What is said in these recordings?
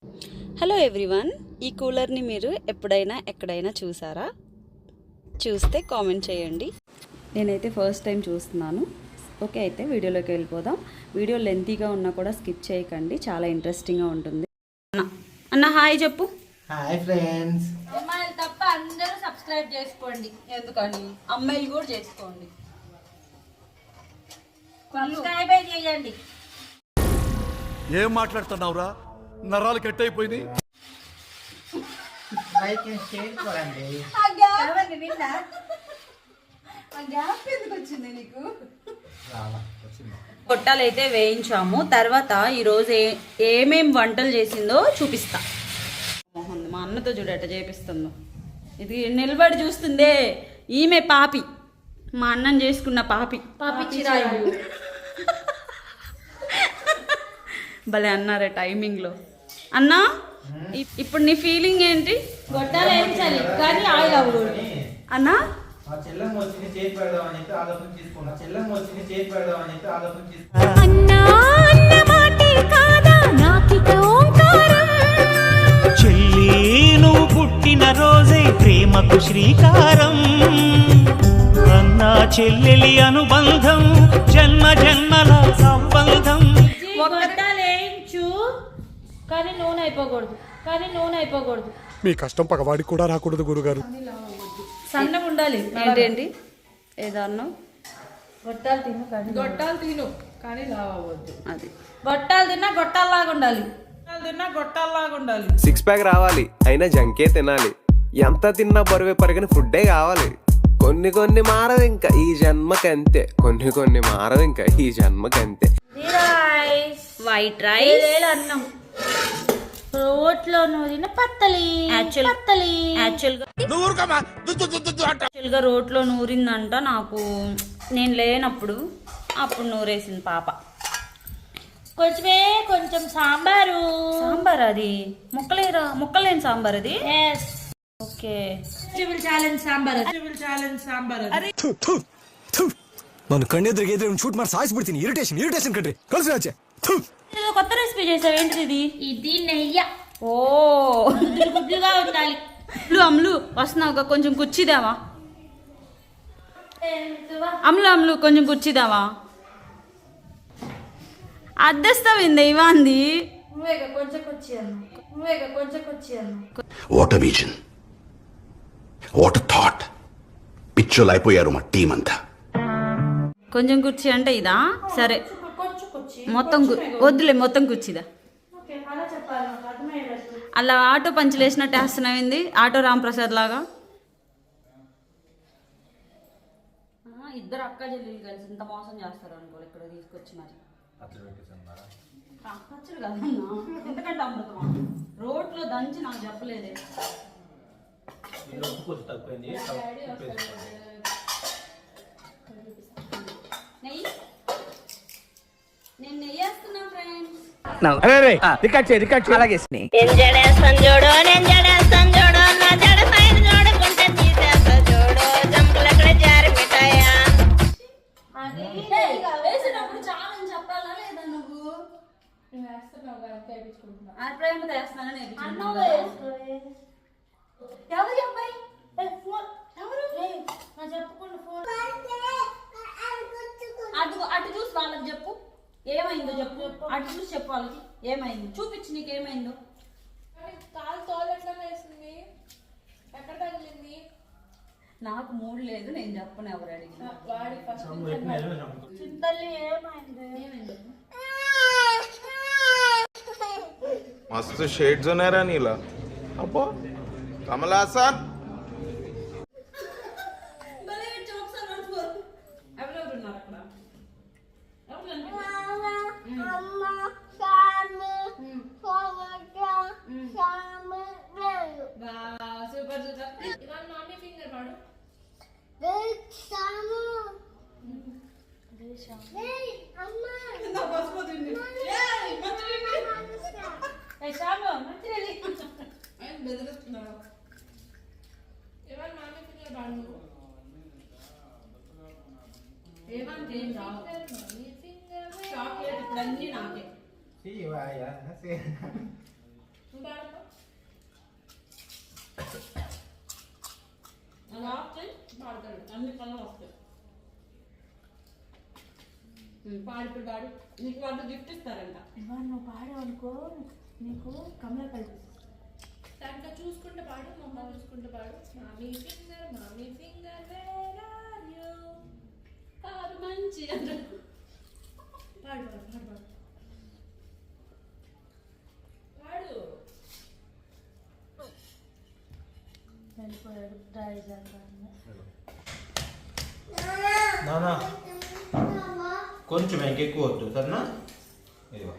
Hello everyone, ఈ కూలర్ని మీరు ఎప్పుడైనా ఎక్కడైనా చూసారా? చూస్తే కామెంట్ చేయండి. నేనైతే ఫస్ట్ టైం చూస్తున్నాను. ఓకే, అయితే వీడియోలోకి వెళ్ళిపోదాం. వీడియో లెంతీగా ఉన్నా కూడా స్కిప్ చేయకండి, చాలా ఇంట్రెస్టింగ్గా ఉంటుంది. అన్న హాయ్ చెప్పు. Hi friends. అమ్మాయిలు తప్ప అందరూ సబ్స్క్రైబ్ చేసుకోండి. ఎందుకని అమ్మాయిలు కూడా చేసుకోండి. సబ్స్క్రైబ్ చేయండి. ఏం మాట్లాడుతున్నావురా? నరాలు కట్ అయిపోయింది. లైక్ అండ్ షేర్ కొడండి. గొట్టాలు అయితే వేయించాము. తర్వాత ఈరోజు ఏమేం వంటలు చేసిందో చూపిస్తా. మోహన్ మా అన్నతో చూడట చేపిస్తుందో. ఇది నిలబడి చూస్తుందే ఈమె పాపి, మా అన్నం చేసుకున్న పాపి చిరాయి. భలే అన్నారే టైమింగ్లో. అన్నా ఇప్పుడు నీ ఫీలింగ్ ఏంటి? గొట్టాలు వేయించాలి కానీ ఆయిల్ అవ్వకూడదు. అన్నా మా చెల్లెమ్మ వచ్చింది చేతి పెడదామని చెప్పి ఆలోచన తీసుకున్నా. చెల్లెమ్మ వచ్చింది చేతి పెడదామని చెప్పి ఆలోచన తీసుకున్నా. చెల్లి నువ్వు పుట్టిన రోజే ప్రేమకు శ్రీకారం. అన్నా చెల్లెలి అనుబంధం జన్మ జన్మల సంబంధం. గొట్టాలు వేయించు కానీ నూనె అయిపోకూడదు. మీ కష్టం పగవాడికి కూడా రాకూడదు గురుగారు. సన్నగా ఉండాలి. ఏంటేంటి ఏదన్నా గొట్టాలు తిను కానీ లావు అవ్వద్దు. అది గొట్టాలు తిన్నా గొట్టాల్లాగా ఉండాలి. సిక్స్ ప్యాక్ రావాలి అయినా జంకే తినాలి. ఎంత తిన్నా బరువే పరిగిన ఫుడ్డే కావాలి. కొన్ని మారదు ఇంకా ఈ జన్మకంతే. కొన్ని మారదు ఇంకా ఈ జన్మకంతే. వైట్ రైస్, అన్నం రోట్లో నూరిన పత్తలి. యాక్చువల్గా రోట్లో నూరిందంట. నాకు నేను లేనప్పుడు అప్పుడు నూరేసింది పాప. కొంచెం సాంబారు. అది ముక్కలేని సాంబార్ అది. Okay, challenge sambar. ನಾನು ಕಣ್ಣೆದ್ರಿಗೆ ಶೂಟ್ ಮಾಡಿ ಸಾಯಿಸ್ಬಿಡ್ತೀನಿ. ಇರಿಟೇಷನ್ ಕಣ್ರಿ ಕಳ್ಸಿ ಆಚೆ. కొత్త రెసిపీ చేసావు ఏంటిది ఇది? ఇది నెయ్యి. ఓ గుడ్లుగా ఉండాలి. అమ్లు వస్తున్నావు, కొంచెం కుర్చీదావా? అమ్లు కొంచెం కుర్చీదావా? అద్దెస్తావింది ఇవాంది. కొంచెం కుర్చీ అన్న. What a vision, what a thought. పిచ్చోలు అయిపోయారు మా టీం అంతా. కొంచెం కుర్చీ అంటే ఇదా? సరే మొత్తం వద్దులే, మొత్తం కుర్చీదా. అలా ఆటో పంచులు వేసినట్టు వేస్తున్నావింది, ఆటో రాంప్రసాద్ లాగా. ఇద్దరు అక్క చెల్లెలు కలిసి ఇంత మోసం చేస్తారు అనుకోవాలి. ఇక్కడ తీసుకొచ్చి మరి పచ్చడి కదన్నా, ఎందుకంటే అమృతమా రోడ్లో దంచి నాకు చెప్పలేదే. నేను నెయ్యేస్తున్నా ఫ్రెండ్స్. వేసేటప్పుడు చాలా చెప్పాలా లేదా? నువ్వు ప్రేమతో వేస్తున్నాను అటు చూసి వాళ్ళకి చెప్పు ఏమైందో. చెప్పు అటు చూసి చెప్పు వాళ్ళకి ఏమైందో. చూపించి నీకు ఏమైందో. నాకు మూడు లేదు, నేను చెప్పను ఎవరు అడిగినా. मस्त शेड्स होणार नीला अप्पा कमल हासन చాక్లెట్ ఇప్పుడు అన్నీ నాకే. పాడు ఇప్పుడు పాడు. నీకు వాళ్ళు గిఫ్ట్ ఇస్తారంట. ఇవాళ నువ్వు పాడేవనుకో నీకు కమలా కలిపి దాంట్లో చూసుకుంటే పాడు, మమ్మ చూసుకుంటే పాడు. మామీ ఫింగర్ వేర్ ఆర్ యు? పాడు మంచి అంటే పాడు పాడు పాడు పాడు పాడు. వెళ్ళిపోయాడు డ్రై చేస్తాను. నానా కొంచెం ఇంకెక్కువ వద్దు సరేనా? ఇదిగో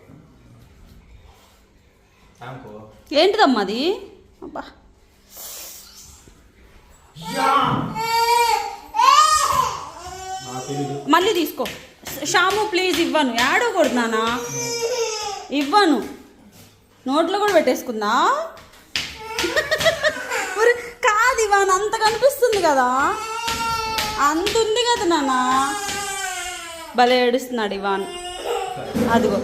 థ్యాంక్ యూ. ఏంటిదమ్మా అది? అబ్బా మళ్ళీ తీసుకో. షాము ప్లీజ్ ఇవ్వను. ఏడవకూడదు నానా, ఇవ్వను. నోట్లో కూడా పెట్టేసుకుందా? కాదు ఇవ్వను, అంత కనిపిస్తుంది కదా, అంత ఉంది కదా నాన్న. భలే ఏడుస్తున్నాడు ఇవాన్. అదిగో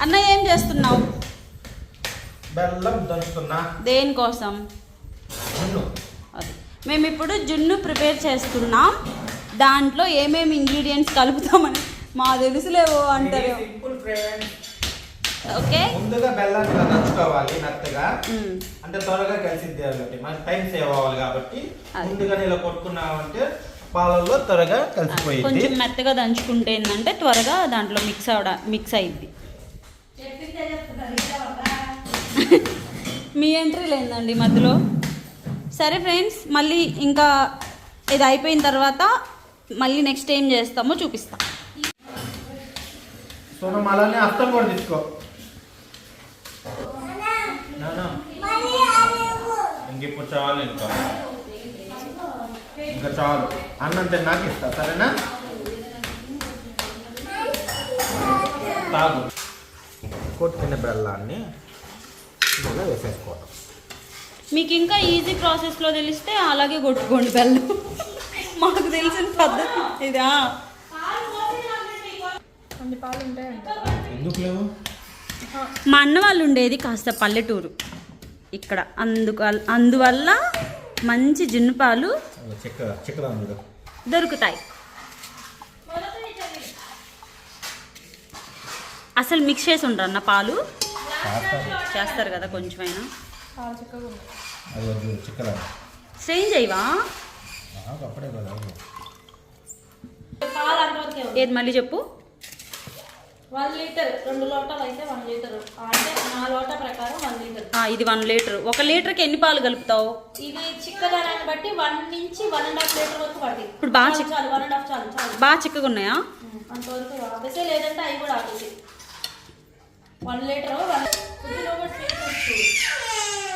అన్న ఏం చేస్తున్నావు? బెల్లం దంచుతున్నా. దేనికోసం? అది మేము ఇప్పుడు జున్ను ప్రిపేర్ చేస్తున్నాం. దాంట్లో ఏమేమి ఇంగ్రీడియంట్స్ కలుపుతామని మా తెలుసులేవో అంటారు. Simple friends. ఓకే, ముందుగా బెల్లాన్ని ఇలా దంచుకోవాలి మెత్తగా, అంటే త్వరగా కలిసిద్ది కాబట్టి మనకి టైం సేవ్ అవ్వాలి కాబట్టి ముందుగానే ఇలా కొట్టుకున్నామంటే పాలల్లో త్వరగా కలిసిపోయింది. కొంచెం మెత్తగా దంచుకుంటే ఏంటంటే త్వరగా దాంట్లో మిక్స్ అయ్యిద్ది. మీ ఎంట్రీ లేదండి మధ్యలో. సరే ఫ్రెండ్స్, మళ్ళీ ఇంకా ఇది అయిపోయిన తర్వాత మళ్ళీ నెక్స్ట్ ఏం చేస్తామో చూపిస్తాం. సో మనం అలానే అర్థం కూడా తీసుకో. ఇంకిప్పుడు చాలు, ఇంకా చాలు. అన్నం తిన్నాక ఇస్తా సరేనా? తాగు. కొట్టుకున్న బెల్లాన్ని ఇలా వేసేసుకోవటం. మీకు ఇంకా ఈజీ ప్రాసెస్లో తెలిస్తే అలాగే కొట్టుకోండి బెల్లం. మాకు తెలిసిన పద్ధతి ఇదా. అన్ని పాలు ఉంటాయంట. ఎందుకు లేవు? మా అన్న వాళ్ళు ఉండేది కాస్త పల్లెటూరు ఇక్కడ, అందువల్ల మంచి జున్ను పాలు దొరుకుతాయి. అసలు మిక్స్ చేసి ఉంటారు అన్న పాలు చేస్తారు కదా కొంచెమైనా. స్ట్రెయిన్ చేయవా? పాలు అంతవరకే ఉంది. ఏది మళ్ళీ చెప్పు. 1 లీటర్ 2 లోటాలు అయితే 1 లీటర్, అంటే నా లోటా ప్రకారం 1 లీటర్. ఇది 1 లీటర్. 1 లీటర్కి ఎన్ని పాలు కలుపుతావు? ఇది చిక్కదనాన్ని బట్టి 1 నుంచి 1.5 లీటర్ వరకు పడుతుంది. ఇప్పుడు బాగా చాలు 1.5 చాలు చాలు. బాగా చిక్కగా ఉన్నాయా? అంతవరకు ఆపేసే, లేదంటే అవి కూడా ఆపేసి 1 లీటర్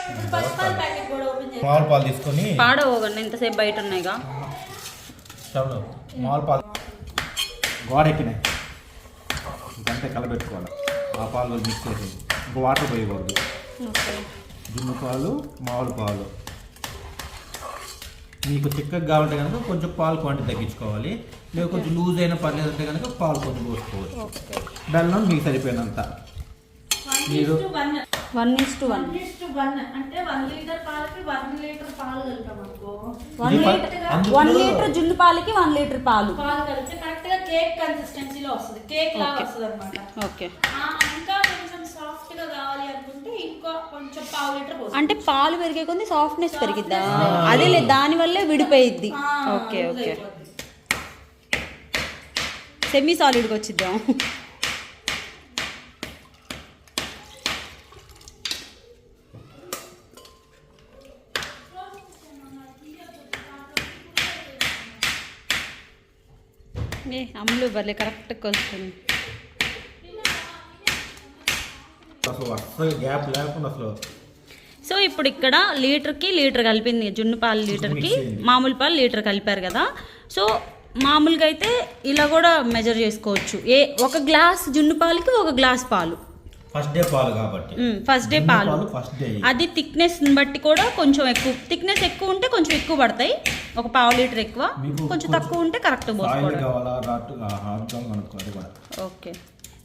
ఇప్పుడు పచ్చిపాలు ప్యాకెట్ కూడా ఓపెన్ చేసి మామూలు పాలు తీసుకొని పాడవగండి, ఇంతసేపు బయట ఉన్నాయిగా. స్టవ్లో మామూలు పాలు గోడ ఎక్కినాయి, ఇంకంతే కలబెట్టుకోవాలి. ఆ పాలు మిక్స్ చేసి ఇంకా వాటర్ పోయకూడదు. జున్ను పాలు, మామూలు పాలు. మీకు చిక్కగా కావాలంటే కనుక కొంచెం పాలు క్వాంటిటీ తగ్గించుకోవాలి, లేదా కొంచెం లూజ్ అయినా పర్లేదు అంటే కనుక పాలు కొంచెం పోసుకోవచ్చు. బెల్లం మీకు సరిపోయినంత. మీరు 1:1 అంటే 1 లీటర్ పాలకి 1 లీటర్ పాలు కలిపాం అనుకో. 1 లీటర్ జున్ను పాలకి 1 లీటర్ పాలు కలిపితే కరెక్ట్ గా కేక్ కన్సిస్టెన్సీలో వస్తుంది, కేక్ లాగా వస్తుంది అనమాట. ఓకే. ఇంకా కొంచెం సాఫ్ట్ గా కావాలి అనుకుంటే ఇంకా కొంచెం 1/2 లీటర్ పోస్తాం. అంటే పాలు పెరిగే కొంది సాఫ్ట్నెస్ పెరిగిద్దా? అదే లేదు, దానివల్లే విడిపోయిద్ది. ఓకే ఓకే, సెమీ సాలిడ్గా వచ్చిద్దాం. అమ్ములు భలే కరెక్ట్గా వస్తుంది. అసలు గ్యాప్ లేకుండా అసలు. సో ఇప్పుడు ఇక్కడ లీటర్కి లీటర్ కలిపింది. జున్ను పాలు లీటర్కి, మామూలు పాలు లీటర్ కలిపారు కదా. సో మామూలుగా అయితే ఇలా కూడా మెజర్ చేసుకోవచ్చు. ఒక గ్లాస్ జున్ను పాలకి 1 గ్లాస్ పాలు. ఫస్ట్ డే పాలు కాబట్టి ఫస్ట్ డే పాలు. ఫస్ట్ డే అది థిక్నెస్ బట్టి కూడా కొంచెం ఎక్కువ, థిక్నెస్ ఎక్కువ ఉంటే కొంచెం ఎక్కువ పడతాయి. 1/2 లీటర్ ఎక్కువ, కొంచెం తక్కువ ఉంటే కరెక్ట్ పోసుకోవడం. ఓకే,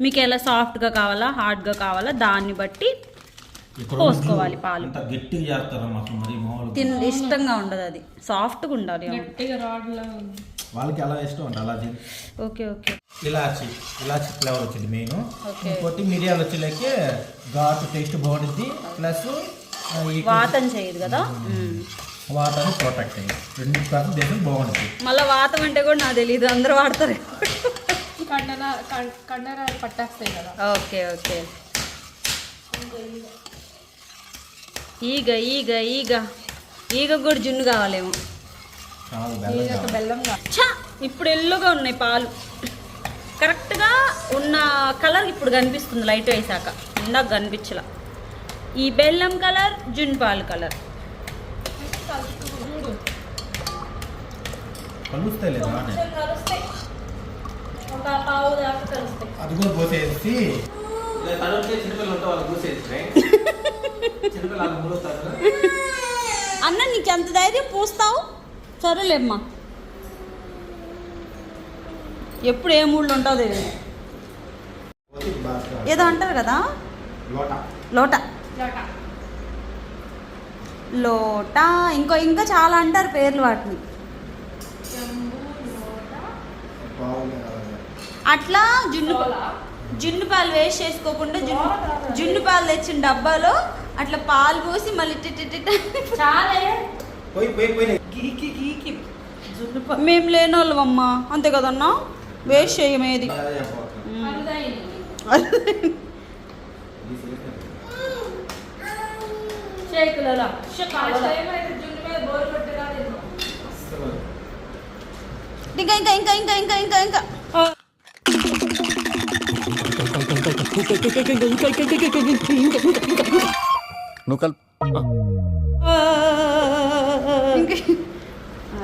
మీకు ఎలా సాఫ్ట్గా కావాలా హార్డ్గా కావాలా దాన్ని బట్టి ఇక్కడ పోసుకోవాలి పాలు. అంత గట్టిగా చేస్తారు మాకు మరి మామూలు ఇష్టంగా ఉండదు, అది సాఫ్ట్గా ఉండాలి. గట్టిగా రాడ్లా ఉంది. వాళ్ళకి ఎలా ఇష్టం అంటే అలా చేయండి. Okay okay. ఇలాచి ఫ్లేవర్ వచ్చింది మెయిన్. ఓకే. ఇంకోటి మిరియాలు వచ్చేలాకి ఘాటు టేస్ట్ బాగుంటుంది, ప్లస్ వాతం చేయదు కదా. వాతాన్ని ప్రొటెక్ట్ అయ్యింది, రెండు కోసం దేశం బాగుంటుంది. మళ్ళీ వాతం అంటే కూడా నాకు తెలియదు, అందరూ వాడతారు. కండరాలు పట్టేస్తాయి కదా. Okay okay. ఈగ ఈగ ఈగ ఈగ కూడా జున్ను కావాలేమో. బెల్లం ఛా, ఇప్పుడు ఎల్లుగా ఉన్నాయి పాలు. కరెక్ట్గా ఉన్న కలర్ ఇప్పుడు కనిపిస్తుంది లైట్ వేసాక, ఇందాక కనిపించలా. ఈ బెల్లం కలర్, జున్ను పాలు కలర్. కలుస్తాయి లేదా ఒక పావు దాకా కలుస్తాయి. అది కూడా పోసేసి చిన్నపిల్లలు ఉంటే వాళ్ళు పూసేసి చిన్నపిల్లలు మూడుతారు. అన్న నీకు ఎంత ధైర్యం పూస్తావు? సరేలేమ్మా, ఎప్పుడు ఏ మూడ్లో ఉంటావు తెలియదు. ఏదో అంటారు కదా, లోట లోట, ఇంకా చాలా అంటారు పేర్లు వాటిని. అట్లా జున్ను పాలు వేస్ట్ చేసుకోకుండా జున్ను పాలు తెచ్చిన డబ్బాలో అట్లా పాలు పోసి మళ్ళీ మేము లేని వాళ్ళం అమ్మా, అంతే కదన్నా, వేస్ట్ చేయమేది. ఇంకా ఇంకా ఇంకా ఇంకా ఇంకా ఇంకా ఇంకా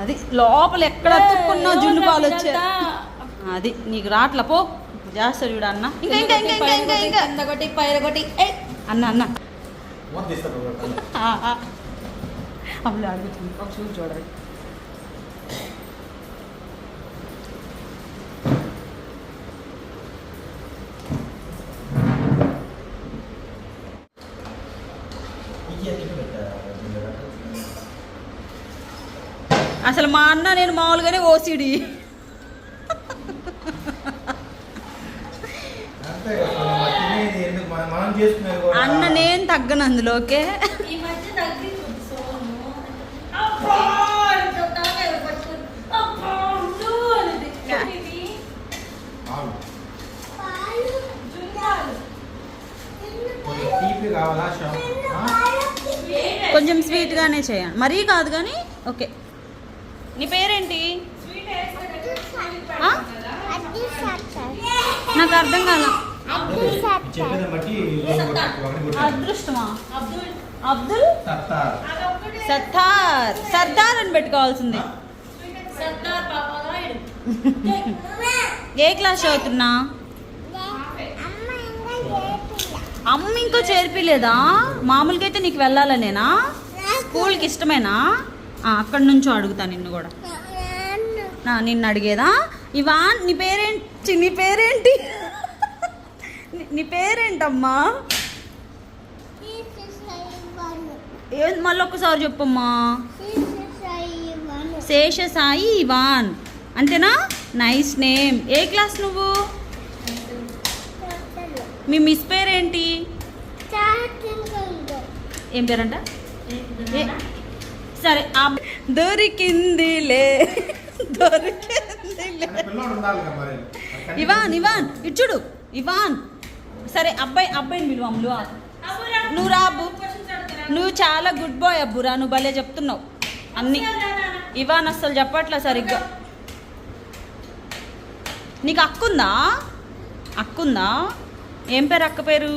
అది లోపల ఎక్కడ అతుక్కున్నా జున్ను పాలు వచ్చా, అది నీకు రాట్ల పో చేస్తాడు చూడ అన్న. ఇంకా ఇంకా ఇంకా ఇంకా ఇంకా ఇంకా ఒకటి పైరగొట్టి అన్న అన్న అప్పుడు అడుగుతుంది చూసి చూడాలి. అసలు మా అన్న నేను మామూలుగానే ఓసిడి. అన్న నేను తగ్గను అందులోకే. కొంచెం స్వీట్గానే చేయండి, మరీ కాదు కానీ. ఓకే, నీ పేరేంటి? నాకు అర్థం కాల. అదృష్టమా? అబ్దుల్ సత్తార్. సర్దార్ అని పెట్టుకోవాల్సింది. ఏ క్లాస్ చదువుతున్నా? అమ్మ ఇంకో చేర్పిలేదా? మామూలుగా అయితే నీకు వెళ్ళాలనేనా? స్కూల్కి ఇష్టమేనా? అక్కడి నుంచో అడుగుతా నిన్ను కూడా. నిన్ను అడిగేదా? ఇవాన్, నీ పేరేంటి? నీ పేరేంటి? నీ పేరేంటమ్మా? మళ్ళీ ఒక్కసారి చెప్పమ్మా. శేషసాయి ఇవాన్, అంతేనా? Nice name. ఏ క్లాస్ నువ్వు? మీ మిస్ పేరేంటి? ఏం పేరంట? సరే, దొరికిందిలే దొరికిందిలే. ఇవాన్ ఇవాన్ ఇచ్చుడు ఇవాన్. సరే, అబ్బాయిని పిలువు. అమ్ములు నువ్వు రా అబ్బు, నువ్వు చాలా గుడ్ బాయ్ అబ్బురా, నువ్వు భలే చెప్తున్నావు అన్నీ. ఇవాన్ అస్సలు చెప్పట్లా సరిగ్గా. నీకు అక్కుందా? అక్కుందా? ఏం పేరు అక్క పేరు?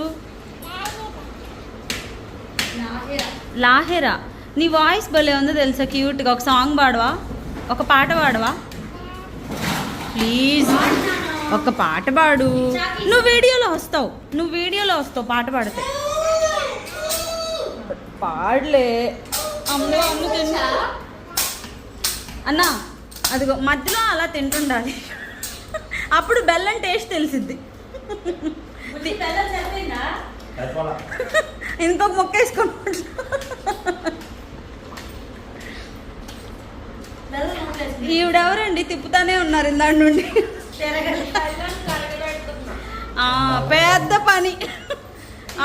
లాహెరా. నీ వాయిస్ భలే ఉందో తెలుసా, క్యూట్గా. ఒక సాంగ్ పాడవా? ఒక పాట పాడవా ప్లీజ్? ఒక పాట పాడు. నువ్వు వీడియోలో వస్తావు పాట పాడితే. పాడలే అమ్మ. అన్నా అదిగో మధ్యలో అలా తింటుండాలి, అప్పుడు బెల్లం టేస్ట్ తెలిసిద్ది. సరిపోలా. ఇంకొక మొక్క వేసుకున్నాడు. బెల్లం నూనె ఈవిడెవరండి తిప్పుతానే ఉన్నారు ఇందాడి నుండి. తిరగలి బెల్లం కరగబెడుతున్నా. పెద్ద పని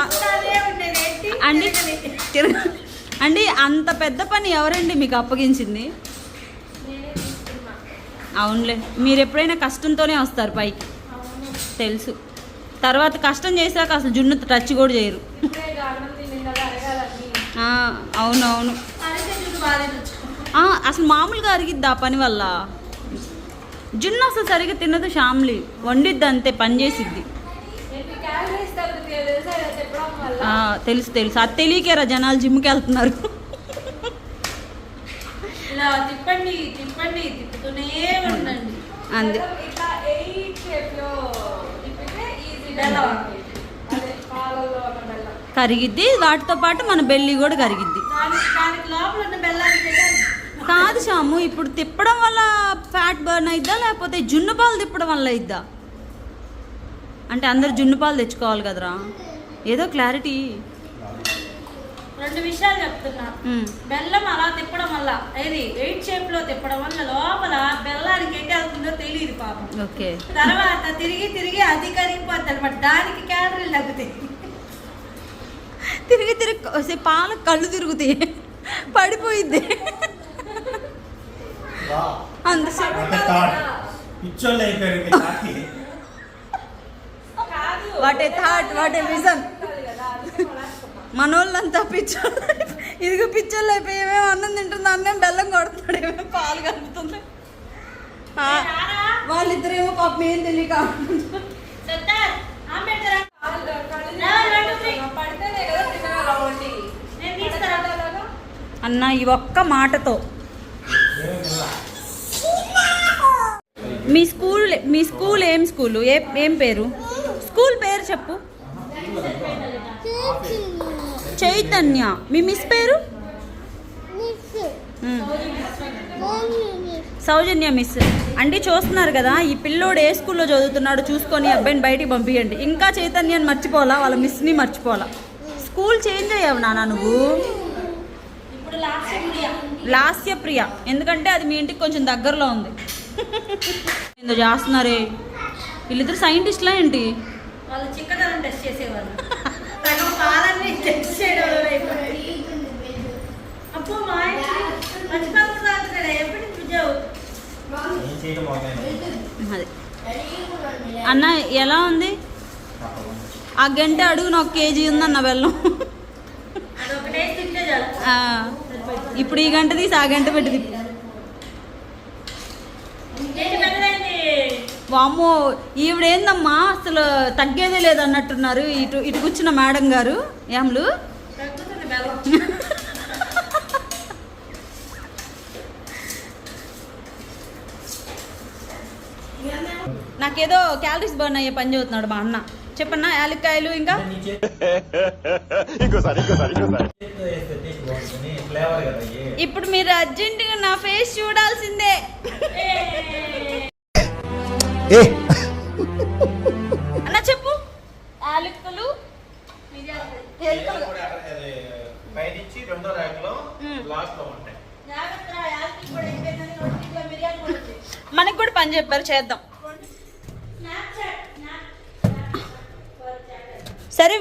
అదే ఉండేది ఏంటి? అండి. అండి అంత పెద్ద పని ఎవరండి మీకు అప్పగించింది? నేనే తీసుకున్నా. అవునులే, మీరు ఎప్పుడైనా కష్టంతోనే వస్తారు పైకి, తెలుసు. తర్వాత కష్టం చేశాక అసలు జున్ను టచ్ కూడా చేయరు. ఇప్పుడే అన్నం తిని కదా అరగాలని. అవునవును. అరిసే జుట్టు బాగా తినొచ్చు. అసలు మామూలుగా అరిగిద్ది ఆ పని వల్ల. జున్ను అసలు సరిగ్గా తినదు శ్యామ్లి, వండిద్ది అంతే, పని చేసిద్ది. ఏంటి క్యాలరీస్ తగ్గుతాయి తెలుసా ఇలా చెప్పడం వల్ల? తెలుసు తెలుసు, అది తెలియకేరా జనాలు జిమ్కి వెళ్తున్నారు. ఇలా తిప్పండి తిప్పండి తిప్పుతూనే ఉండండి. అంతే. ఇట్లా 8 షేప్ లో తిప్పితే ఈజీ. బెల్లం అదే పాలల్లో ఉన్న బెల్లం కరిగిద్ది, వాటితో పాటు మన బెల్లి కూడా కరిగిద్ది. దానికి లోపల ఉన్న బెల్లాన్ని పెట్టాలి. కాదు శ్యాము, ఇప్పుడు తిప్పడం వల్ల ఫ్యాట్ బర్న్ అయిద్దా లేకపోతే జున్ను పాలు తిప్పడం వల్ల అయిద్దా? అంటే అందరు జున్ను పాలు తెచ్చుకోవాలి కదరా, ఏదో క్లారిటీ. 2 విషయాలు చెప్తున్నా. బెల్లం అలా తిప్పడం వల్ల, ఇది 8 షేప్ లో తిప్పడం వల్ల లోపల బెల్లానికి ఎట్టి వెళ్తుందో తెలియదు పాపం. ఓకే. తర్వాత తిరిగి తిరిగి అది కరిగిపోద్ది అనమాట, దానికి క్యాలరీలు తగ్గుతాయి. తిరిగి తిరిగి పాల కళ్ళు తిరుగుతాయి, పడిపోయిద్ది. అంతసేపు పిచ్చోళ్ళు అయిపోయారు మీ తాకి. What a thought, what a vision. మనోళ్ళంతా పిచ్చోళ్ళు, ఇదిగో పిచ్చోళ్ళు అయిపోయి ఏమేమో అన్నం తింటుంది, అన్నం బెల్లం కొడుతున్నాడు, ఏమేమో పాలు కలుపుతుంది. వాళ్ళిద్దరేమో పాపం ఏం తెలియక అన్న ఈ ఒక్క మాటతో. మీ స్కూల్ ఏం స్కూలు, ఏం పేరు? స్కూల్ పేరు చెప్పు. చైతన్య. మీ మిస్ పేరు? సౌజన్య మిస్. అంటే చూస్తున్నారు కదా, ఈ పిల్లోడు ఏ స్కూల్లో చదువుతున్నాడు చూసుకొని అబ్బాయిని బయటికి పంపించండి. ఇంకా చైతన్యాన్ని మర్చిపోవాలా, వాళ్ళ మిస్ని మర్చిపోవాలా. స్కూల్ చేంజ్ అయ్యావు నాన్న నువ్వు. లాస్య ప్రియ, ఎందుకంటే అది మీ ఇంటికి కొంచెం దగ్గరలో ఉంది. ఏందో చేస్తున్నారే వీళ్ళిద్దరు, సైంటిస్ట్లా ఏంటి? వాళ్ళు చిక్కదనం టెస్ట్ చేసేవాళ్ళు, సగం పాలన్నీ టెస్ట్ చేయడం. అప్పు మా మంచిపాలు తాగుతున్నాడు ఎప్పటి ఉద్యోగం. అది అన్న ఎలా ఉంది? ఆ గంట అడుగు, నాకు కేజీ ఉందన్న బెల్లం. అదొకటే తింటే చాలు. ఇప్పుడు ఈ గంట తీసి ఆ గంట పెట్టి తిప్పి. వామ్మో, ఈవిడేందమ్మా అసలు తగ్గేదే లేదన్నట్టున్నారు ఇటు కూర్చున్న మేడం గారు. ఏమ్లు నాకేదో క్యాలరీస్ బర్న్ అయ్యే పని చదువుతున్నాడు మా అన్న. చెప్పన్నా, యాలక్కాయలు ఇంకా ఇప్పుడు మీరు అర్జెంటుగా నా ఫేస్ చూడాల్సిందే. అన్న చెప్పు. యాలక్కులు పైనుంచి 2వ ర్యాక్లో లాస్ట్లో ఉంటాయి. మనకు కూడా పని చెప్పారు, చేద్దాం. సరే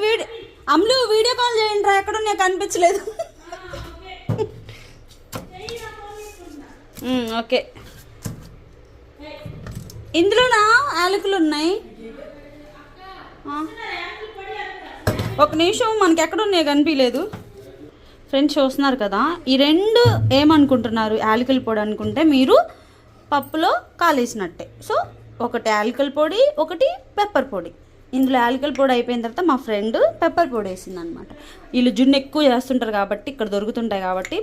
అమ్ములు వీడియో కాల్ చేయండి రా, ఎక్కడ నాకు కనిపించలేదు. ఓకే. ఇందులోనా యాలకులు ఉన్నాయి? ఒక నిమిషం, మనకి ఎక్కడ ఉన్నాయి కనిపించలేదు. ఫ్రెండ్స్ చూస్తున్నారు కదా, ఈ 2 ఏమనుకుంటున్నారు? యాలకుల పొడి అనుకుంటే మీరు పప్పులో కాలేసినట్టే. సో ఒకటి యాలకుల పొడి, ఒకటి పెప్పర్ పొడి. ఇందులో యాలకుల పొడి అయిపోయిన తర్వాత మా ఫ్రెండ్ పెప్పర్ పొడి వేసింది అనమాట. వీళ్ళు జున్ను ఎక్కువ చేస్తుంటారు కాబట్టి, ఇక్కడ దొరుకుతుంటాయి కాబట్టి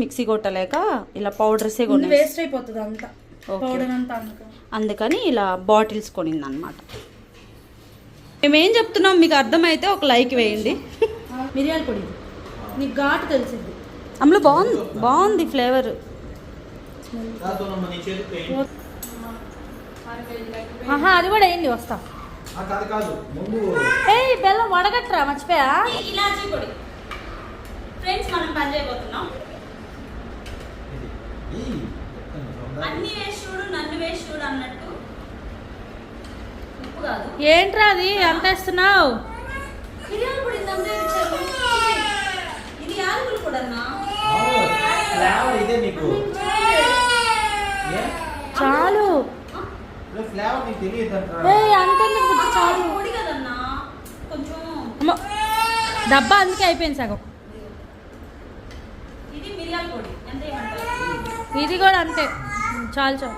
మిక్సీ కొట్టలేక ఇలా పౌడర్సే కొని వేస్ట్ అయిపోతుంది అంతా, పౌడర్ అంతా. అందుకని ఇలా బాటిల్స్ కొనింది అనమాట. మేమేం చెప్తున్నాం మీకు అర్థమైతే ఒక లైక్ వేయండి. మిరియాల పొడి నీకు ఘాటు తెలిసింది. అందులో బాగుంది ఫ్లేవర్. అది కూడా ఏంటి వస్తా. కాదు కాదు ముందు ఏయ్ బెల్లం వడగట్టరా మర్చిపోయా. ఇలాచీ పొడి ఫ్రెండ్స్, మనం పని చేయబోతున్నాం. అన్ని వేసి చూడు, నన్ను వేసి చూడు అన్నట్టు. ఉప్పు కాదు. ఏంట్రా అది అంత వేస్తున్నావు? మిరియాల పొడి ఇందంతా ఇచ్చారు. ఇది యాలకుల పొడి అన్నా. ఫ్లేవర్ ఇదే నీకు. చాలు. ఫ్లేవర్ నీకు తెలియదు ఏయ్ అంత చాలు. పొడి కదన్నా, కొంచెం. అమ్మో, డబ్బా అందుకే అయిపోయింది సగం. ఇది మిరియాల పొడి ఎంత ఏమంటారు? ఇది కూడా అంతే. చాలు చాలు.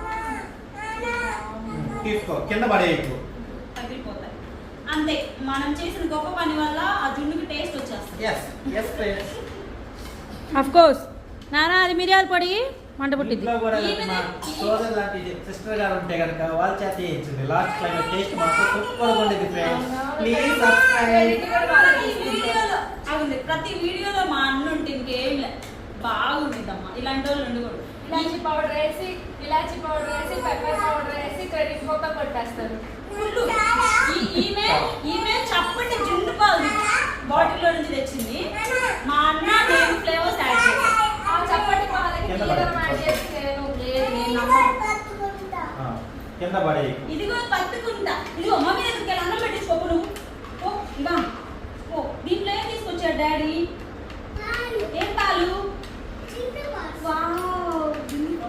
తీసుకో, కింద పడేయకు. తగిలిపోతాయి అంతే. మనం చేసిన గొప్ప పని వల్ల ఆ జున్నుకి టేస్ట్ వచ్చేస్తుంది. అఫ్ కోర్స్ నానా, అది మిరియాల పొడి మంట పుట్టింది. ఇంట్లో కూడా మా సోదరు లాంటి సిస్టర్ గారు ఉంటే కనుక వాళ్ళ చేత చేయించింది. లాస్ట్ టైం టేస్ట్ మాత్రం సూపర్ గా ఉండేది ఫ్రెండ్స్. Please subscribe. ప్రతి వీడియోలో మా అన్న ఉంటే ఇంకేం లే, బాగుండిద్దమ్మా. ఇలాంటి వాళ్ళు ఉండకూడదు. ఇలాచీ పౌడర్ వేసి పెప్పర్ పౌడర్ వేసి కర్రీ మొత్తం కొట్టేస్తారు. ఈమె చప్పటి జున్ను పాలు బాటిల్లో నుంచి తెచ్చింది. మా అన్న నేను ఫ్లేవర్స్ యాడ్ చేశాను. ఆ చప్పటి పాలకి నీళ్ళం యాడ్ చేసి నేను కింద పడేయకు. ఇదిగో పట్టుకుంటా. ఇదిగో మమ్మీ దగ్గరికి వెళ్ళి అన్నం పెట్టించుకోకు నువ్వు. ఓ ఇవా, ఓ దీంట్లో ఏం తీసుకొచ్చాడు డాడీ? ఏం పాలు? వావ్, జున్ను.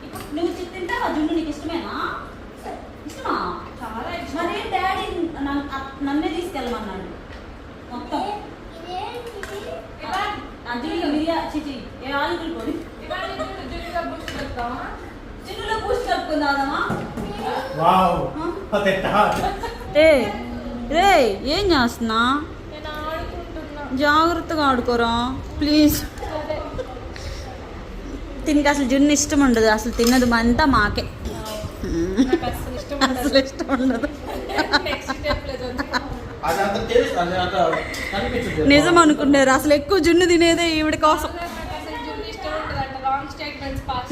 ఇప్పుడు నువ్వు తింటావా జున్ను? నీకు ఇష్టమేనా? ఇష్టమా? చాలా ఇష్టం. మరి డాడీ నన్నే తీసుకెళ్ళమన్నాడు మొత్తం. అది మిరియా చిచి ఏ ఆలుగులు పొడి. జున్నులో బూస్ట్ కలుపుకుందామా? వావ్, రే ఏం చేస్తున్నా? నేను ఆడుకుంటున్నా. జాగ్రత్తగా ఆడుకోరా ప్లీజ్. తినకి అసలు జున్ను ఇష్టం ఉండదు. అసలు తిన్నది అంతా మాకే. నాకు అసలు ఇష్టం అసలు ఇష్టం ఉండదు. నెక్స్ట్ స్టెప్ లేదు. అదంతా టేస్ట్ అదంతా కనిపించదు. నిజం అనుకున్నారు. అసలు ఎక్కువ జున్ను తినేదే ఈవిడ కోసం. నాకు అసలు జున్ను ఇష్టం ఉంటుందంట. రాంగ్ స్టేట్మెంట్స్ పాస్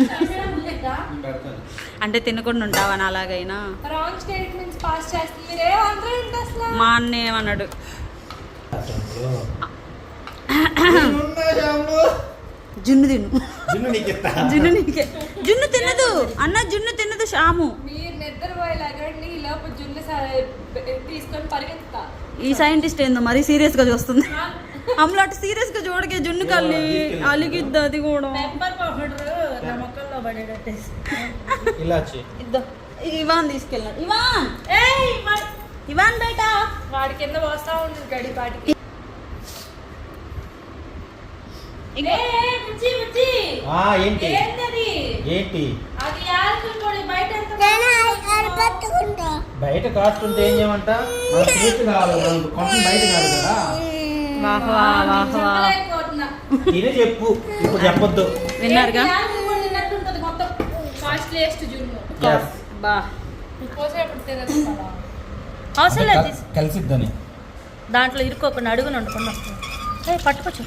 అంటే తినకుండా ఉంటావని అలాగైనా. రాంగ్ స్టేట్మెంట్స్ పాస్ చేస్తుంది. మీరే అందరూ ఏంటి అసలు? మా అన్న ఏమన్నాడు? జున్ను తిను. జున్ను నీకు ఇస్తా. జున్ను నీకే. జున్ను తినదు అన్న, జున్ను తినదు శ్యాము. మీరు నిద్రపోయి లగండి, ఈ లోపు జున్ను తీసుకొని పరిగెత్తా. ఈ సైంటిస్ట్ ఏందో మరీ సీరియస్ గా చూస్తుంది. అమ్ములు అటు సీరియస్ గా చూడకే, జున్ను కల్లి అలిగిద్దు అది కూడా. పెప్పర్ పౌడర్ నా మొక్కల్లో పడేటట్టు. ఇలాచి ఇద్దో. ఇవాన్ తీసుకెళ్ళాడు. ఇవాన్, ఏయ్ ఇవాన్ బయట. వాడి కింద పోస్తా ఉంటుంది గడిపాటికి. బుజ్జి బుజ్జి ఏంటి ఏంటది? ఏంటి అది యాలకుల పొడి. బయట ఎంత బయట కాస్ట్ ఉంటే ఏం చేయమంట? మన టేస్ట్ కావాలి, కొంచెం బయట కాదు కదా. చెప్పలేకపోతున్నా. తినే చెప్పు, ఇప్పుడు చెప్పొద్దు. విన్నారుగా? యాలకుల పొడి తిన్నట్టు ఉంటుంది మొత్తం. కాస్ట్లీయెస్ట్ జున్ను. Yes. బా పోసేటప్పుడు తినదు కదా. అవసరం లేదు. కలిసిద్దని దాంట్లో ఇరుక్కోకుండా అడుగుని వండుకొని వస్తుంది. పట్టుకోవచ్చు.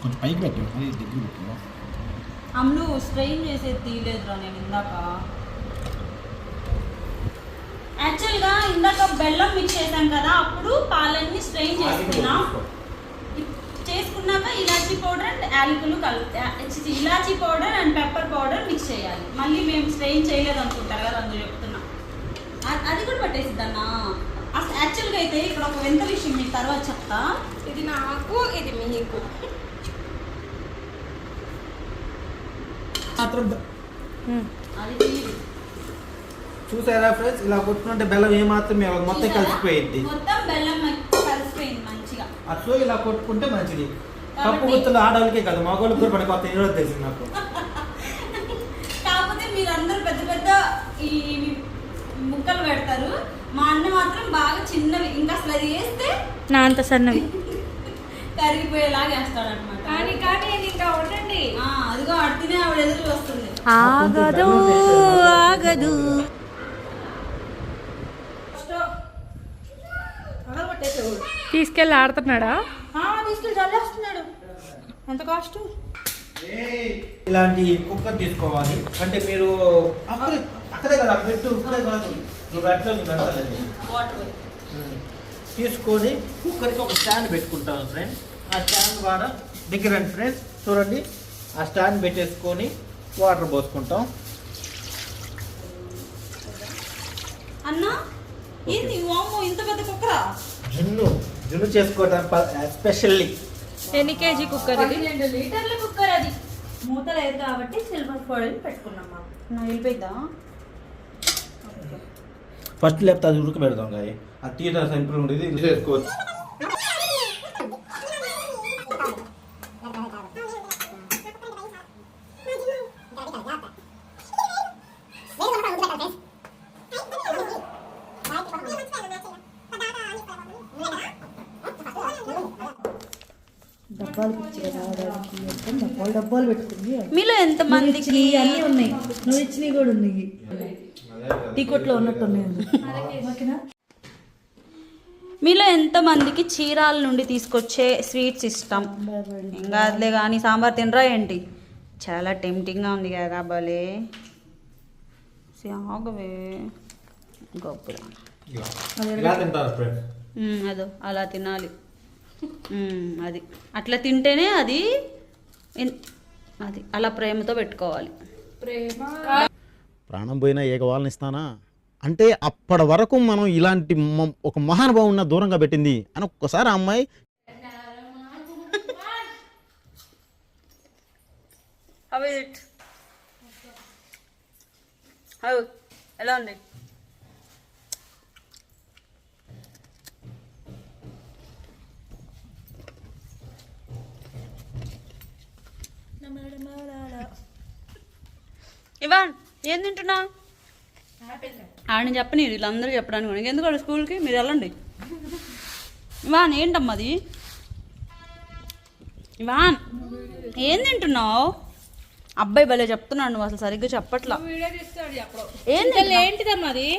కొంచెం పైకి పెట్టు, మరి దగ్గర పెట్టు. అమ్ములు స్ట్రెయిన్ చేసేది తీయలేదురా నేను ఇందాక. యాక్చువల్గా ఇందాక బెల్లం మిక్స్ చేశాం కదా, అప్పుడు పాలన్నీ స్ట్రెయిన్ చేసుకున్నాం. చేసుకున్నాక ఇలాచీ పౌడర్ అండ్ యాలకులు ilachi powder and pepper powder mix చేయాలి. మళ్ళీ మేము స్ట్రెయిన్ చేయలేదు అనుకుంటారు కదా, అందులో చెప్తున్నా. అది కూడా పట్టేసిద్దన్నా. అసలు యాక్చువల్గా అయితే ఇక్కడ ఒక వింత విషయం మీకు తర్వాత చెప్తా. ఇది నాకు, ఇది మీకు. అది తీయదు. చూసారా ఫ్రెండ్స్, ఇలా కొట్టుకుంటే బెల్లం ఏమాత్రం మొత్తం కలిసిపోయింది. మొత్తం బెల్లం కలిసిపోయింది మంచిగా. అట్లా ఇలా కొట్టుకుంటే మంచిది. కప్పు గుర్తులు ఆడవాళ్ళకే కాదు, మగవాళ్ళకి కూడా పడి కొత్త ఈరోజు తెలిసింది నాకు. కాకపోతే మీరందరూ పెద్ద పెద్ద ఈ ముక్కలు పెడతారు. మా అన్న మాత్రం బాగా చిన్నవి, ఇంకా అసలు అది వేస్తే నా అంత సన్నవి కరిగిపోయేలాగా వేస్తాడు అనమాట. కానీ ఇంకా ఉండండి. అదిగో అట్టినే ఆవిడ ఎదురు వస్తుంది. ఆగదు ఆగదు. తీసుకెళ్ళి ఆడుతున్నాడా? తీసుకెళ్ళి చల్లేస్తున్నాడు. ఎంత కాస్ట్? ఇలాంటి కుక్కర్ తీసుకోవాలి. అంటే మీరు అక్కడే కదా పెట్టు, ఇక్కడే కాదు, నువ్వు పెట్టలేదు. తీసుకొని కుక్కర్కి ఒక స్టాండ్ పెట్టుకుంటాను ఫ్రెండ్స్. ఆ స్టాండ్ ద్వారా దగ్గరండి ఫ్రెండ్స్, చూడండి. ఆ స్టాండ్ పెట్టేసుకొని వాటర్ పోసుకుంటాం. అన్నా ఏంది వామ్మో ఇంత పెద్ద కుక్కరా? జున్ను చేసుకోవడానికి ఎస్పెషల్లీ. ఎన్ని కేజీ కుక్కర్ ఇది? 2 లీటర్ల కుక్కర్ అది. మూత లేదు కాబట్టి సిల్వర్ ఫాయిల్ పెట్టుకున్నాం. నా వెళ్ళిపోయిద్దా? ఫస్ట్ లేకపోతే అది ఉడక పెడదాం గాయ. అది తీయడం సింపుల్ ఉండేది, ఇది చేసుకోవచ్చు. డబ్బాలు పెట్టుకుంది. మీలో ఎంత మందికి అన్నీ ఉన్నాయి? నువ్వు ఇచ్చినవి కూడా ఉన్నాయి. టీ కొట్లో ఉన్నట్టు ఉన్నాయి. మీలో ఎంతమందికి చీరాల నుండి తీసుకొచ్చే స్వీట్స్ ఇష్టం? ఇంకా అదిలే కానీ సాంబార్ తినరా ఏంటి? చాలా టెంప్టింగ్గా ఉంది కదా భలే. ఆగవే గొప్ప అదో అలా తినాలి. అది అట్లా తింటేనే అది అలా ప్రేమతో పెట్టుకోవాలి. ప్రాణం పోయినా ఏకవాళ్ళని ఇస్తానా అంటే అప్పటి వరకు మనం ఇలాంటి ఒక మహానుభావున్న దూరంగా పెట్టింది అని ఒక్కసారి ఆ అమ్మాయి ఎలా ఉంది? ఇవాన్ ఏం తింటున్నా? ఆయన చెప్పని వీళ్ళందరూ చెప్పడానికి ఎందుకు స్కూల్కి మీరు వెళ్ళండి. ఇవాన్ ఏంటమ్మా అది? ఇవాన్ ఏం తింటున్నావు? అబ్బాయి భలే చెప్తున్నాడు, నువ్వు అసలు సరిగ్గా చెప్పట్లా. ఏంటిదమ్మా అది?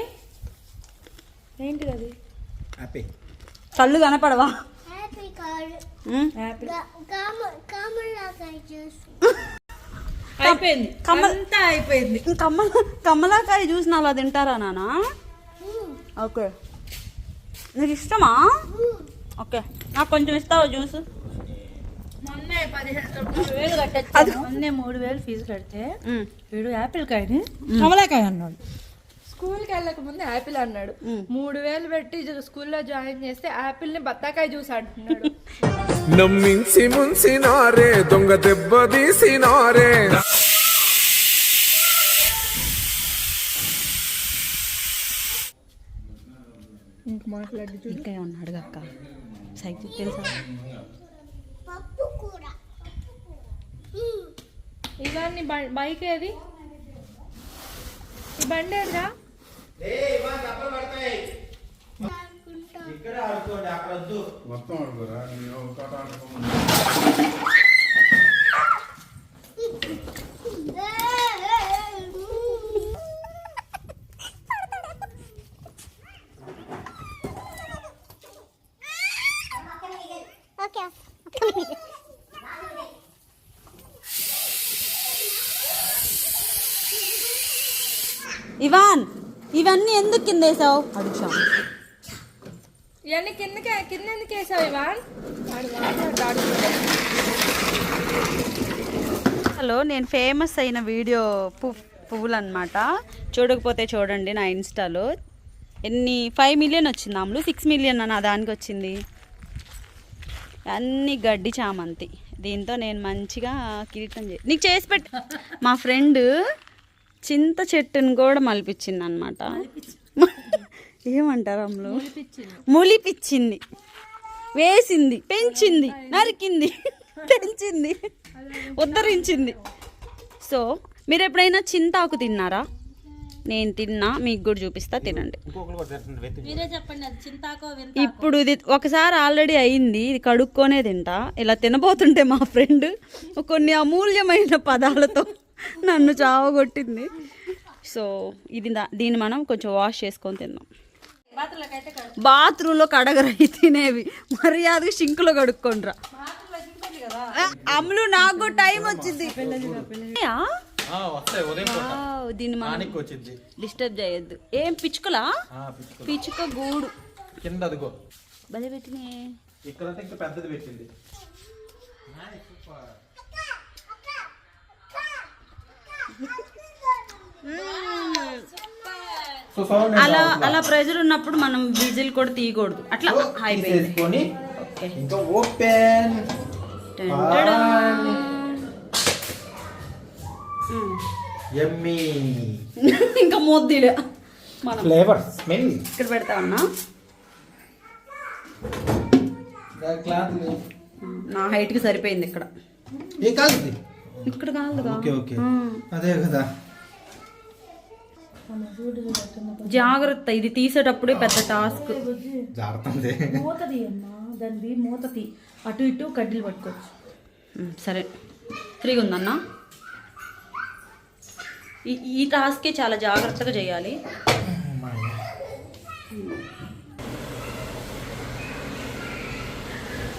ఏంటిది అది? కళ్ళు కనపడవా? అయిపోయింది, అయిపోయింది. కమలాకాయ జ్యూస్ అలా తింటారా నాన్న? ఓకే, నీకు ఇష్టమా? ఓకే, నాకు కొంచెం ఇస్తావా జ్యూస్? మొన్నే 3,000 కట్టచ్చు. మొన్నే 3,000 ఫీజు కడితే వీడు యాపిల్ కాయని కమలాకాయ అన్నాడు. స్కూల్కి వెళ్ళక ముందు యాపిల్ అన్నాడు. 3,000 పెట్టి స్కూల్లో జాయిన్ చేస్తే యాపిల్ ని బత్తాకాయ జ్యూస్ అంటున్నాడు. నమ్మించి ముంచినారే, దొంగ దెబ్బ తీసినారే. ఇంక మాట్లాడి ఇంకా ఏమన్నా అడగక్క. సైకిల్ తెలుసా? ఇవన్నీ బైక్ ఏది? ఈ బండి ఏదిరా? ఇక్కడ ఆడుకోండి, అక్కడ వద్దు. మొత్తం ఆడుకోరా, నేను ఒక చోట ఆడుకోమని. ఇవాన్ ఇవన్నీ ఎందుకు కింద వేసావు? అడుగుతాం. ఇవన్నీ కింద ఎందుకు వేసావు ఇవాన్? హలో, నేను ఫేమస్ అయిన వీడియో పువ్వులు అనమాట. చూడకపోతే చూడండి నా ఇన్స్టాలో. 5 మిలియన్ వచ్చింది అమ్ములు. 6 మిలియన్ నా దానికి వచ్చింది. అన్ని గడ్డి చామంతి. దీంతో నేను మంచిగా కిరీటం నీకు చేసి పెట్టి. మా ఫ్రెండ్ చింత చెట్టుని కూడా మలిపించింది అనమాట. ఏమంటారు అమ్ములు? మొలిపించింది, వేసింది, పెంచింది, నరికింది, పెంచింది, ఉద్ధరించింది. సో మీరు ఎప్పుడైనా చింతాకు తిన్నారా? నేను తిన్నా, మీకు కూడా చూపిస్తా, తినండి. ఇప్పుడు ఇది ఒకసారి ఆల్రెడీ అయింది, ఇది కడుక్కొనే తింటా. ఇలా తినబోతుంటే మా ఫ్రెండ్ కొన్ని అమూల్యమైన పదాలతో నన్ను చావగొట్టింది. సో దీన్ని మనం కొంచెం వాష్ చేసుకొని తిందాం. బాత్రూంలో కడగరై తినేవి, మర్యాదగా సింకులో కడుక్కొనిరా. అమ్ములు నాకు టైం వచ్చింది. వస్తాయి ఉదయం పూట. దీన్ని మనం నానికి వచ్చింది. డిస్టర్బ్ చేయొద్దు. ఏం పిచ్చుకలా? పిచ్చుక గూడు కింద అదిగో భలే పెట్టినే. ఇక్కడ ఇంకా పెద్దది పెట్టింది. అలా అలా ప్రెజర్ ఉన్నప్పుడు మనం విజిల్ కూడా తీయకూడదు. అట్లా అయిపోయింది. ఇంకా ఓపెన్. యమ్మీ. ఇంకా మూద్దిలే మనం ఫ్లేవర్ స్మెల్ ఇక్కడ పెడతా ఉన్నా. నా హైట్ కి సరిపోయింది. ఇక్కడ ఏ కాదు, ఇక్కడ కాదుగా. ఓకే ఓకే అదే కదా. జాగ్రత్త, ఇది తీసేటప్పుడే పెద్ద టాస్క్. మూతది అమ్మా, దాన్ని మూతది అటు ఇటు కడ్డీలు పట్టుకోవచ్చు. సరే, ఫ్రీగా ఉందన్నా. ఈ టాస్కే చాలా జాగ్రత్తగా చేయాలి.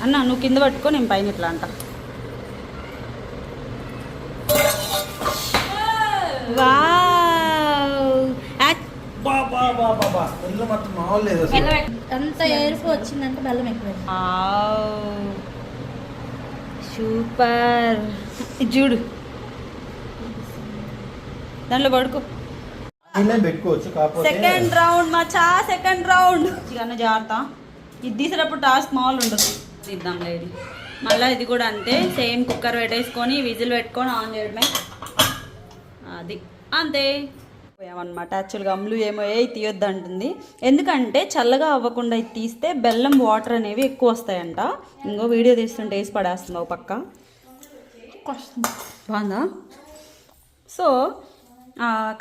అన్న నువ్వు కింద పట్టుకో, నేను పైన ఇట్లా అంట. అంత ఎరుపు వచ్చిందంటే బెల్లం ఎక్కువ. సూపర్. చూడు, దాంట్లో పడుకో. పెట్టుకోవచ్చు. సెకండ్ రౌండ్ మచ్చా, సెకండ్ రౌండ్. జాగ్రత్త, ఇది తీసేటప్పుడు టాస్క్ మామూలు ఉండదు. తీద్దాం లేదు. మళ్ళీ ఇది కూడా అంతే, సేమ్ కుక్కర్ పెట్టేసుకొని విజిల్ పెట్టుకొని ఆన్ చేయడమే. అది అంతే పోయామన్నమాట. యాక్చువల్గా అమ్ములు ఏమో తీయొద్దు అంటుంది. ఎందుకంటే చల్లగా అవ్వకుండా ఇది తీస్తే బెల్లం వాటర్ అనేవి ఎక్కువ వస్తాయంట. ఇంకో వీడియో తీస్తుంటే వేసి పడేస్తుంది ఒక పక్క. బాగుందా? సో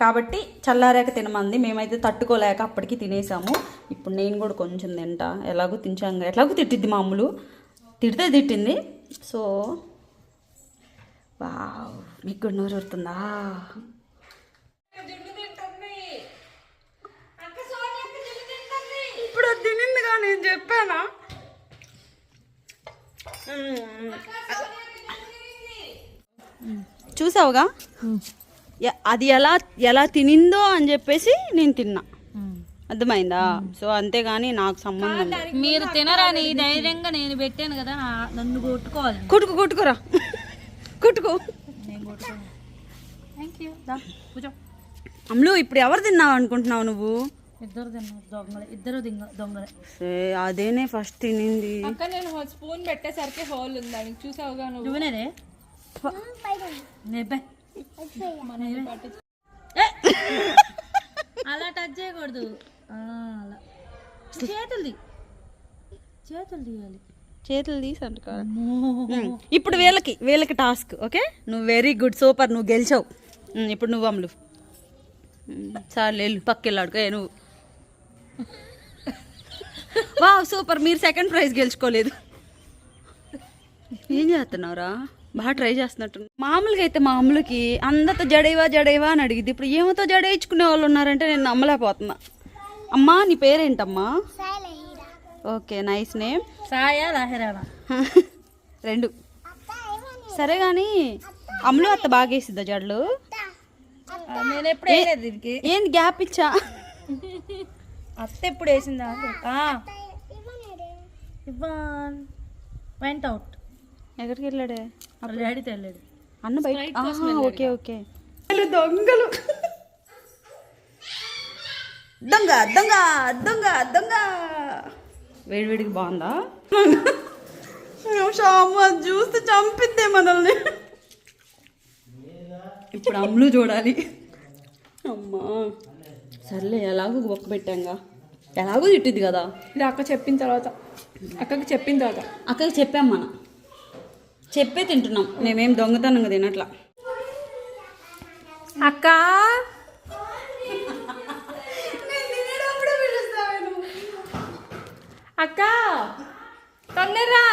కాబట్టి చల్లారాక తినమంది. మేమైతే తట్టుకోలేక అప్పటికి తినేసాము. ఇప్పుడు నేను కూడా కొంచెం తింటా. ఎలాగో తింటాం, ఎలాగో తిట్టిద్ది మా అమ్ములు. తిట్టింది. సో వావ్, మీకు కూడా నోరు ఊరుతుందా? ఇప్పుడు అది తినిందిగా, నేను చెప్పానా? చూసావుగా అది ఎలా తినిందో అని చెప్పేసి నేను తిన్నా. అర్థమైందా? సో అంతేగాని నాకు సంబంధం లేదు. మీరు తినరాని ధైర్యంగా నేను పెట్టాను కదా, నన్ను కొట్టుకోవాలి. కొట్టుకోరా, కొట్టుకో. అమ్ములు ఇప్పుడు ఎవరు తిన్నావు అనుకుంటున్నావు నువ్వు? ఇద్దరు తిన్నారు, దొంగలే. ఇద్దరు దొంగలే. అదేనే ఫస్ట్ తినింది. నేను స్పూన్ పెట్టేసరికి హోల్ ఉందని చూసావుగా నువ్వు. అలా టచ్ చేయకూడదు. అలా చేతులు తీయాలి. చేతులు తీసంట. ఇప్పుడు వీళ్ళకి టాస్క్. ఓకే, నువ్వు వెరీ గుడ్, సూపర్, నువ్వు గెలిచావు. ఇప్పుడు నువ్వు అమ్ములు సార్లు వెళ్ళు, పక్కెళ్ళాడుకో నువ్వు. వా సూపర్, మీరు సెకండ్ ప్రైజ్ గెలుచుకోలేదు. ఏం చేస్తున్నావురా? బాగా ట్రై చేస్తున్నట్టు. మామూలుగా అయితే మా అమ్ములకి అందరితో జడేవా అని అడిగింది. ఇప్పుడు ఏమతో జడేయించుకునే వాళ్ళు ఉన్నారంటే నేను నమ్మలేకపోతున్నా. అమ్మా నీ పేరేంటమ్మా? Okay, nice name. సాయా లాహిరానా? రెండు. సరే కానీ అమ్ములు అత్త బాగా వేసిద్దా జడలు? నేను ఎప్పుడు వేయలేదు దీనికి. ఏంది గ్యాప్ ఇచ్చా? అత్త ఎప్పుడు వేసిందా? ఇవ్వన్ వెంట్ అవుట్. ఎక్కడికి వెళ్ళాడే? డాడీతో వెళ్ళాడు. అన్న బయట. Okay okay. దొంగలు, దొంగ దొంగ దొంగ దొంగ. వేడివేడికి బాగుందా? చూస్తే చంపిద్దే మనల్ని. ఇప్పుడు అమ్ములు చూడాలి. అమ్మా సర్లే, ఎలాగో ఒక్క పెట్టాంగా, ఎలాగో తిట్టిద్ది కదా. ఇది అక్కకి చెప్పిన తర్వాత అక్కకి చెప్పాం మనం, చెప్పే తింటున్నాం. మేమేం దొంగతనంగా తినట్లా. అక్క అక్క తొందరరా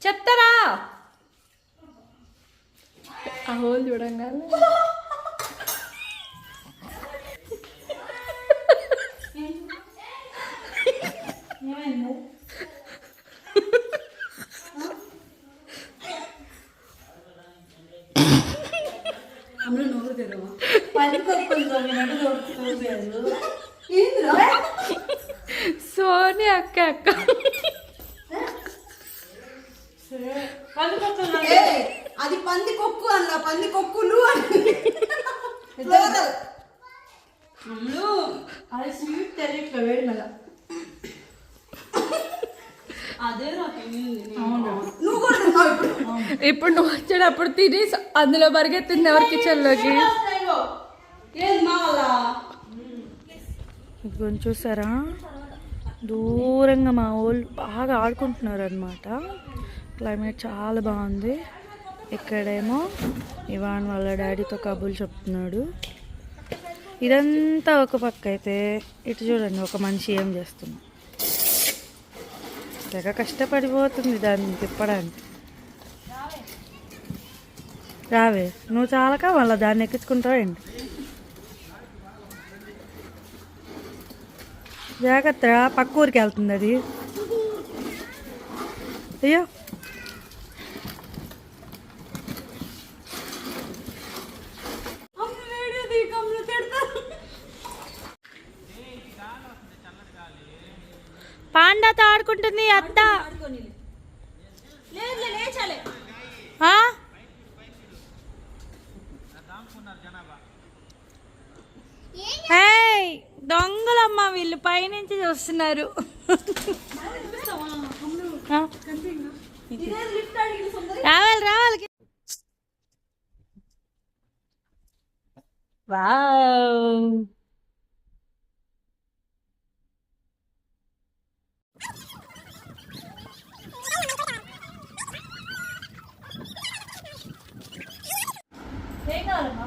చెప్తారా? ఆ హోల్ చూడంగానే సోని అక్క అక్క అది పంది కొక్కు అన్న పంది కొక్కులు అది స్వీట్ తెలియట్లే వేడి మళ్ళా అదే నువ్వు కూడా ఇప్పుడు నువ్వు వచ్చేటప్పుడు తిని అందులో పరిగెత్తింది ఎవరి కిచెన్లోకి ఇప్పుడు చూసారా దూరంగా మా వాళ్ళు బాగా ఆడుకుంటున్నారు అనమాట. క్లైమేట్ చాలా బాగుంది. ఇక్కడేమో ఇవాన్ వాళ్ళ డాడీతో కబుర్లు చెప్తున్నాడు. ఇదంతా ఒక పక్క అయితే ఇటు చూడండి ఒక మనిషి ఏం చేస్తుంది. తెగ కష్టపడిపోతుంది దాన్ని తిప్పడానికి. రావే నువ్వు చాలక మళ్ళీ దాన్ని ఎక్కించుకుంటావేంటి? జాగ్రత్త పక్క ఊరికి వెళ్తుంది అది. అయ్యో పాండాతో ఆడుకుంటుంది అత్త. దొంగలమ్మ వీళ్ళు పైనుంచి చూస్తున్నారు. రావాలి రావాలి. వావ్ ఏం కావాలమ్మా?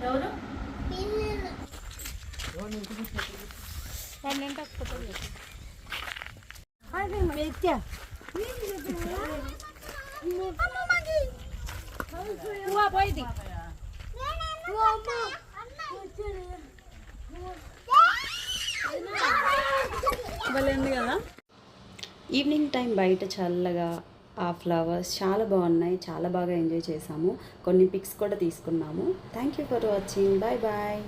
ఎవరు పోయింది. కదా ఈవినింగ్ టైం బయట చల్లగా ఆ ఫ్లవర్స్ చాలా బాగున్నాయి. చాలా బాగా ఎంజాయ్ చేసాము. కొన్ని పిక్స్ కూడా తీసుకున్నాము. Thank you for watching. Bye bye.